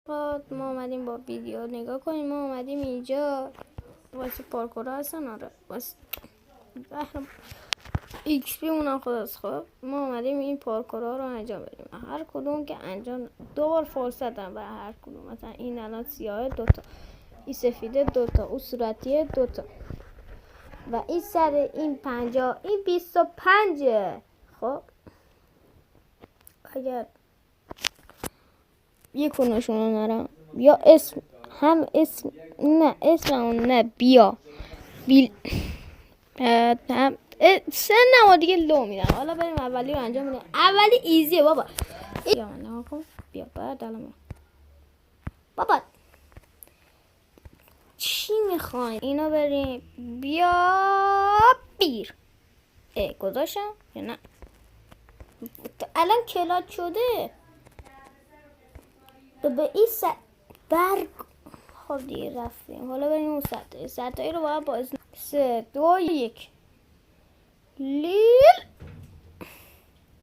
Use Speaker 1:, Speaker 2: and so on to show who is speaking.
Speaker 1: ما اومدیم با ویدیو نگاه کنیم. ما اومدیم اینجا واسه پارکورا هستن. آره واسه ایکس پی اونا خداست. خب ما اومدیم این پارکورا رو انجام بدیم. هر کدوم که انجام دو بار فرصت دارم برای هر کدوم. مثلا این الان سیاه دوتا، این سفیده دوتا، اون صورتیه دوتا و این سر این 50 این 25. خب اگر یکونشون رو نرم یا اسم هم اسم نه اسم اون نه بیا بیل هم سن نما دیگه لو میدم. حالا بریم اولی رو انجام بدیم. اولی ایزیه بابا. بیا من نما کن. بیا بعد الان بابا چی میخواین؟ اینو بریم بیا بیر گذاشتم یا نه الان کلات شده به این برگ. خب دیگه رفتیم. حالا بریم اون سطحی رو باید باز 3 2 1 لیست